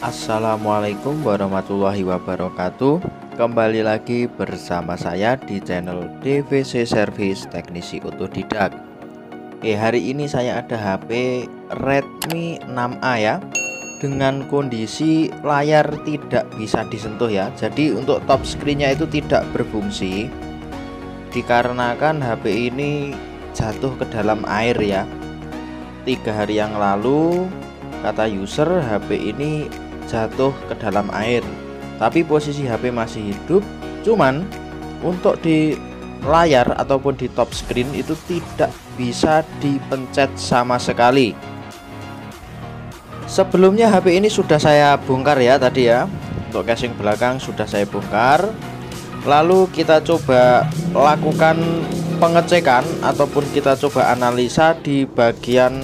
Assalamualaikum warahmatullahi wabarakatuh. Kembali lagi bersama saya di channel DVC Service Teknisi Otodidak. Hari ini saya ada HP Redmi 6A ya, dengan kondisi layar tidak bisa disentuh ya. Jadi untuk top screen-nya itu tidak berfungsi, dikarenakan HP ini jatuh ke dalam air ya. 3 hari yang lalu kata user HP ini jatuh ke dalam air, tapi posisi HP masih hidup, cuman untuk di layar ataupun di top screen itu tidak bisa dipencet sama sekali. Sebelumnya HP ini sudah saya bongkar ya tadi ya, untuk casing belakang sudah saya bongkar. Lalu kita coba lakukan pengecekan ataupun kita coba analisa di bagian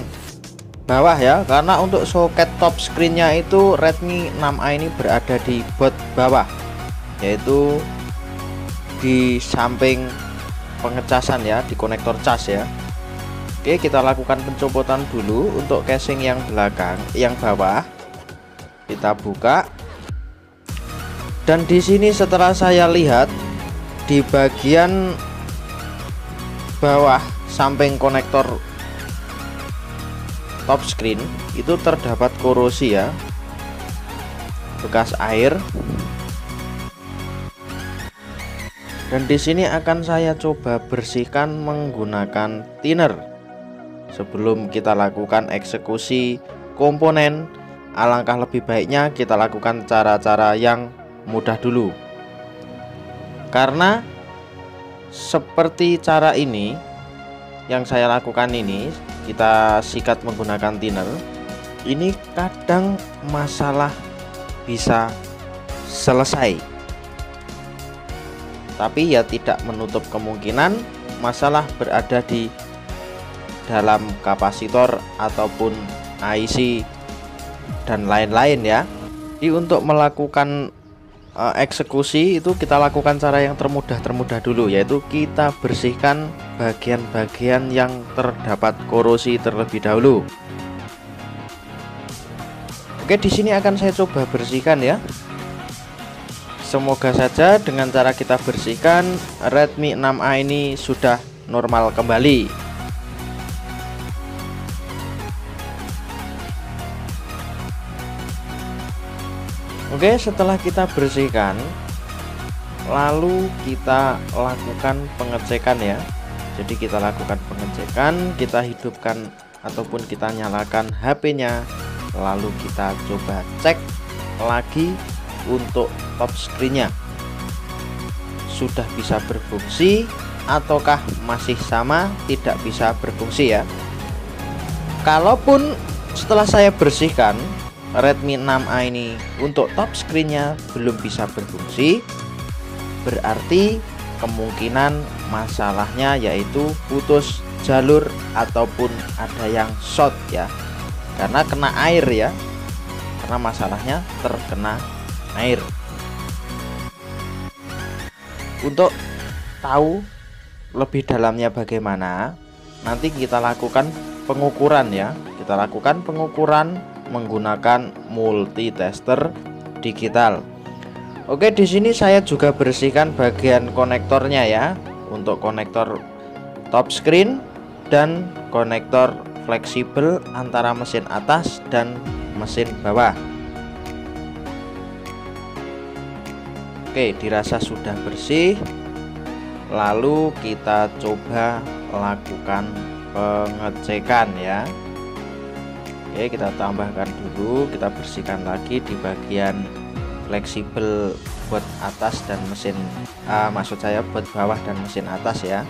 bawah ya, karena untuk soket top screen-nya itu Redmi 6A ini berada di baut bawah, yaitu di samping pengecasan ya, di konektor cas ya. Oke, kita lakukan pencopotan dulu untuk casing yang belakang, yang bawah. Kita buka. Dan di sini setelah saya lihat di bagian bawah samping konektor top screen itu terdapat korosi ya, bekas air. Dan di sini akan saya coba bersihkan menggunakan thinner. Sebelum kita lakukan eksekusi komponen, alangkah lebih baiknya kita lakukan cara-cara yang mudah dulu. Karena seperti cara ini yang saya lakukan ini, kita sikat menggunakan thinner, ini kadang masalah bisa selesai, tapi ya tidak menutup kemungkinan masalah berada di dalam kapasitor ataupun IC dan lain-lain ya. Jadi untuk melakukan eksekusi itu kita lakukan cara yang termudah dulu, yaitu kita bersihkan bagian-bagian yang terdapat korosi terlebih dahulu. Oke, di sini akan saya coba bersihkan ya. Semoga saja dengan cara kita bersihkan Redmi 6A ini sudah normal kembali. Oke, setelah kita bersihkan, lalu kita lakukan pengecekan ya. Jadi kita lakukan pengecekan, kita hidupkan ataupun kita nyalakan HP-nya, lalu kita coba cek lagi untuk top screen-nya. Sudah bisa berfungsi ataukah masih sama tidak bisa berfungsi ya. Kalaupun setelah saya bersihkan Redmi 6A ini untuk top screen-nya belum bisa berfungsi, berarti kemungkinan masalahnya yaitu putus jalur ataupun ada yang short ya, karena kena air ya, karena masalahnya terkena air. Untuk tahu lebih dalamnya bagaimana, nanti kita lakukan pengukuran ya. Kita lakukan pengukuran menggunakan multitester digital. Oke, di sini saya juga bersihkan bagian konektornya ya, untuk konektor top screen dan konektor fleksibel antara mesin atas dan mesin bawah. Oke, dirasa sudah bersih. Lalu kita coba lakukan pengecekan ya. Oke, kita tambahkan dulu, kita bersihkan lagi di bagian fleksibel buat atas dan mesin maksud saya buat bawah dan mesin atas ya.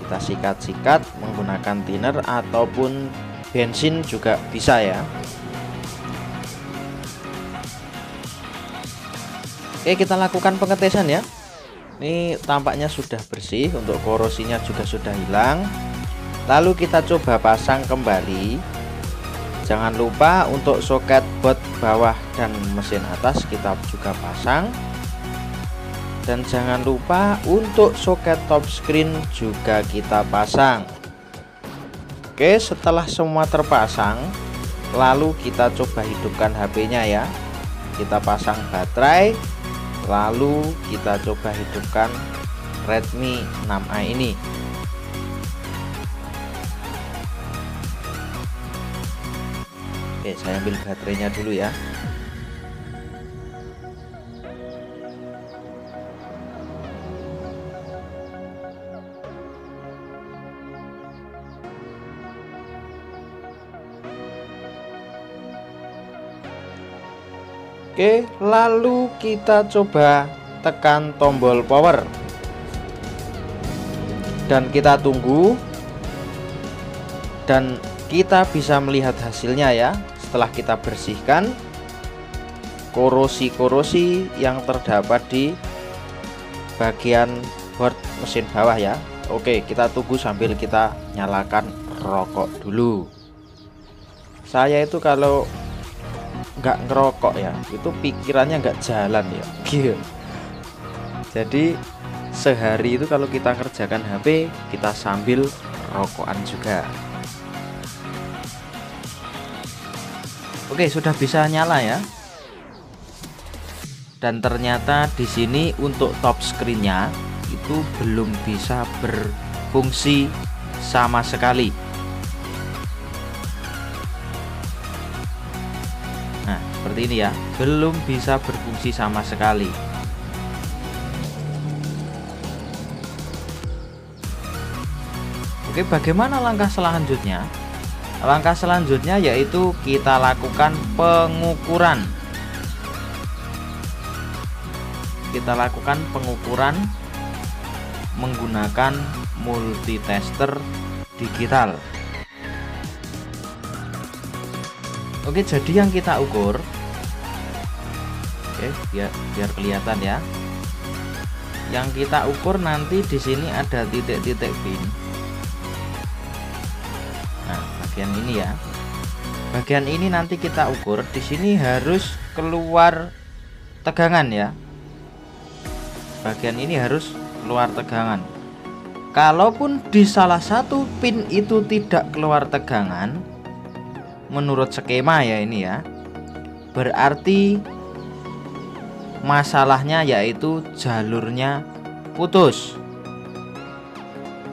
Kita sikat-sikat menggunakan thinner ataupun bensin juga bisa ya. Oke, kita lakukan pengetesan ya. Ini tampaknya sudah bersih, untuk korosinya juga sudah hilang. Lalu kita coba pasang kembali. Jangan lupa untuk soket baut bawah dan mesin atas kita juga pasang. Dan jangan lupa untuk soket top screen juga kita pasang. Oke, setelah semua terpasang, lalu kita coba hidupkan HP-nya ya. Kita pasang baterai, lalu kita coba hidupkan Redmi 6A ini. Oke, saya ambil baterainya dulu ya. Oke, lalu kita coba tekan tombol power dan kita tunggu, dan kita bisa melihat hasilnya ya. Setelah kita bersihkan korosi-korosi yang terdapat di bagian board mesin bawah ya. Oke, kita tunggu sambil kita nyalakan rokok dulu. Saya itu kalau nggak ngerokok ya, itu pikirannya nggak jalan ya. Jadi sehari itu kalau kita kerjakan HP, kita sambil rokokan juga. Oke, sudah bisa nyala ya. Dan ternyata di sini untuk top screen-nya itu belum bisa berfungsi sama sekali. Nah, seperti ini ya, belum bisa berfungsi sama sekali. Oke, bagaimana langkah selanjutnya? Langkah selanjutnya yaitu kita lakukan pengukuran. Kita lakukan pengukuran menggunakan multitester digital. Oke, jadi yang kita ukur, oke, biar kelihatan ya. Yang kita ukur nanti di sini ada titik-titik pin. Nah, bagian ini ya. Bagian ini nanti kita ukur. Di sini harus keluar tegangan ya. Bagian ini harus keluar tegangan. Kalaupun di salah satu pin itu tidak keluar tegangan, menurut skema ya ini ya, berarti masalahnya yaitu jalurnya putus.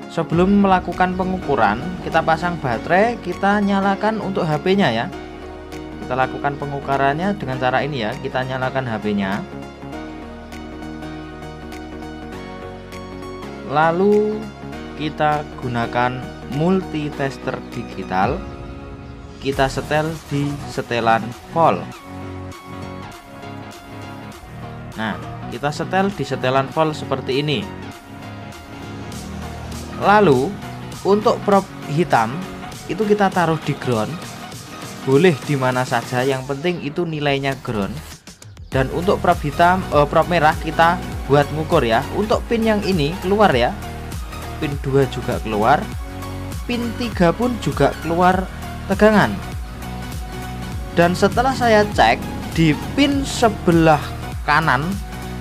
Sebelum melakukan pengukuran, kita pasang baterai, kita nyalakan untuk HP-nya ya. Kita lakukan pengukurannya dengan cara ini ya, kita nyalakan HP-nya. Lalu kita gunakan multitester digital. Kita setel di setelan volt. Nah, kita setel di setelan volt seperti ini. Lalu untuk probe hitam itu kita taruh di ground. Boleh di mana saja, yang penting itu nilainya ground. Dan untuk probe hitam, probe merah kita buat ngukur ya. Untuk pin yang ini keluar ya. Pin 2 juga keluar. Pin 3 pun juga keluar tegangan. Dan setelah saya cek di pin sebelah kanan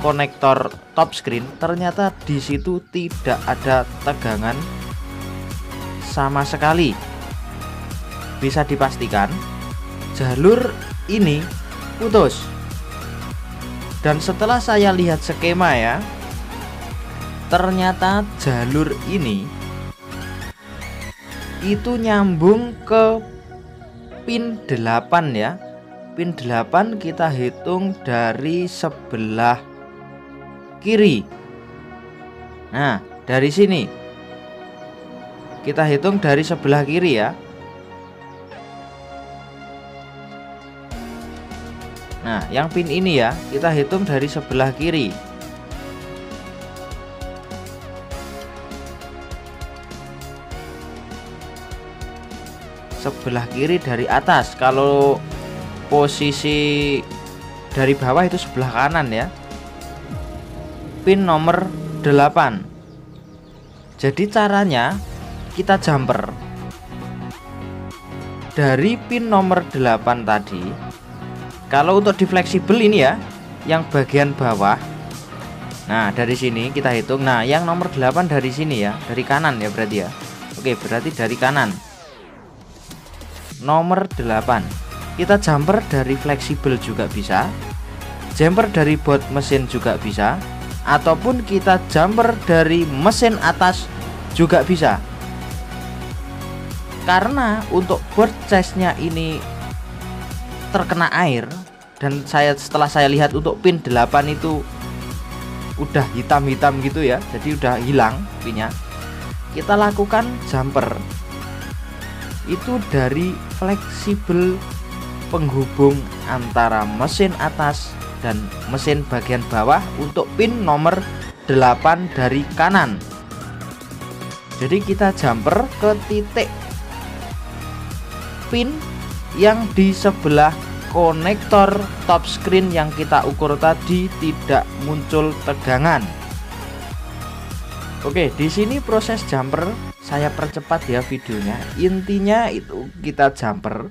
konektor top screen, ternyata di situ tidak ada tegangan sama sekali. Bisa dipastikan jalur ini putus. Dan setelah saya lihat skema ya, ternyata jalur ini itu nyambung ke pin 8 ya. Pin 8 kita hitung dari sebelah kiri. Nah, dari sini kita hitung dari sebelah kiri ya. Nah, yang pin ini ya, kita hitung dari sebelah kiri. Sebelah kiri dari atas. Kalau posisi dari bawah itu sebelah kanan ya. Pin nomor 8. Jadi caranya kita jumper dari pin nomor 8 tadi. Kalau untuk di fleksibel ini ya, yang bagian bawah. Nah, dari sini kita hitung. Nah, yang nomor 8 dari sini ya, dari kanan ya berarti ya. Oke, berarti dari kanan. Nomor 8. kita jumper dari fleksibel juga bisa, jumper dari bot mesin juga bisa, ataupun kita jumper dari mesin atas juga bisa. Karena untuk board chase-nya ini terkena air, dan setelah saya lihat untuk pin 8 itu udah hitam-hitam gitu ya, jadi udah hilang pinnya. Kita lakukan jumper itu dari fleksibel penghubung antara mesin atas dan mesin bagian bawah untuk pin nomor 8 dari kanan. Jadi kita jumper ke titik pin yang di sebelah konektor top screen yang kita ukur tadi tidak muncul tegangan. Oke, di sini proses jumper saya percepat ya videonya. Intinya itu kita jumper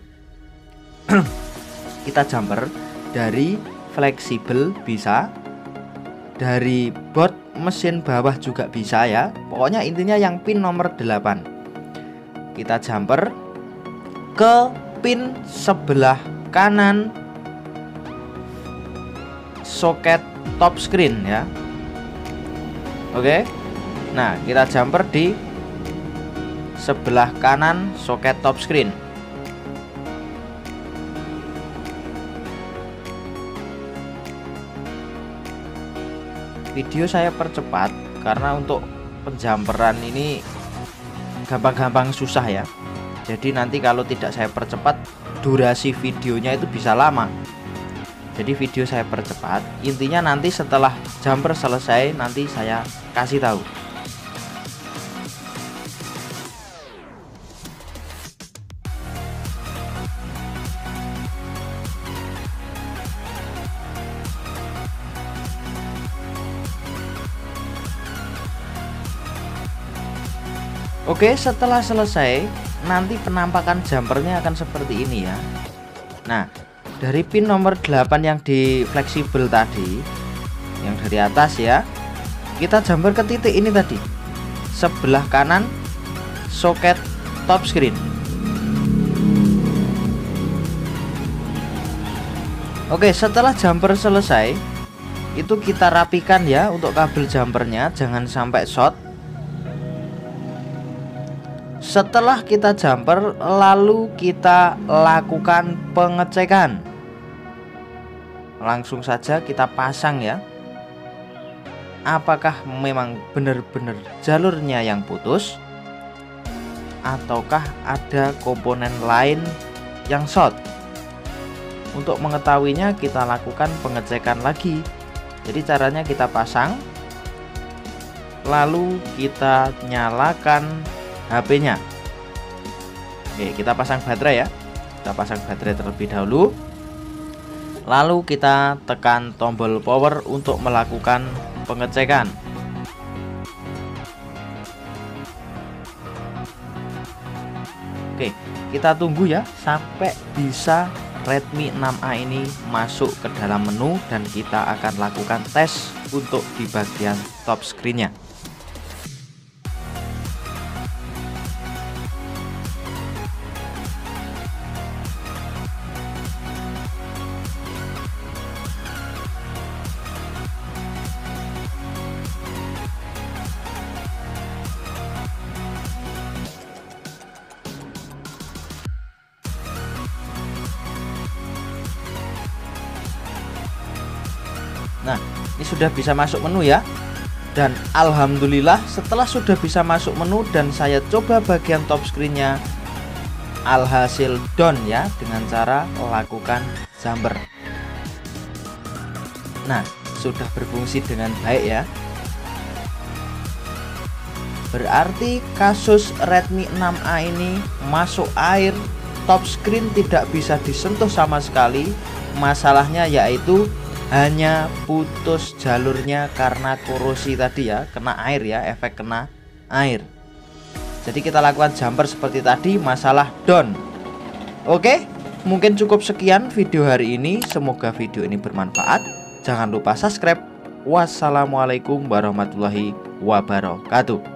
kita jumper dari fleksibel bisa, dari bot mesin bawah juga bisa ya. Pokoknya intinya yang pin nomor 8. Kita jumper ke pin sebelah kanan soket top screen ya. Oke. Nah, kita jumper di sebelah kanan soket top screen. Video saya percepat karena untuk penjamperan ini gampang-gampang susah ya. Jadi nanti kalau tidak saya percepat, durasi videonya itu bisa lama. Jadi video saya percepat. Intinya nanti setelah jumper selesai nanti saya kasih tahu. Oke, setelah selesai nanti penampakan jumpernya akan seperti ini ya. Nah, dari pin nomor 8 yang di fleksibel tadi, yang dari atas ya, kita jumper ke titik ini tadi, sebelah kanan soket top screen. Oke, setelah jumper selesai, itu kita rapikan ya untuk kabel jumpernya, jangan sampai short. Setelah kita jumper, lalu kita lakukan pengecekan. Langsung saja kita pasang ya. Apakah memang benar-benar jalurnya yang putus, ataukah ada komponen lain yang short? Untuk mengetahuinya kita lakukan pengecekan lagi. Jadi caranya kita pasang, lalu kita nyalakan HP-nya. Oke, kita pasang baterai ya. Kita pasang baterai terlebih dahulu. Lalu kita tekan tombol power untuk melakukan pengecekan. Oke, kita tunggu ya sampai bisa Redmi 6A ini masuk ke dalam menu dan kita akan lakukan tes untuk di bagian top screen-nya. Nah, ini sudah bisa masuk menu ya. Dan alhamdulillah setelah sudah bisa masuk menu dan saya coba bagian top screen-nya, alhasil down ya dengan cara lakukan jumper. Nah, sudah berfungsi dengan baik ya. Berarti kasus Redmi 6A ini masuk air, top screen tidak bisa disentuh sama sekali. Masalahnya yaitu hanya putus jalurnya karena korosi tadi ya, kena air ya, efek kena air. Jadi kita lakukan jumper seperti tadi, masalah down. Oke, mungkin cukup sekian video hari ini. Semoga video ini bermanfaat. Jangan lupa subscribe. Wassalamualaikum warahmatullahi wabarakatuh.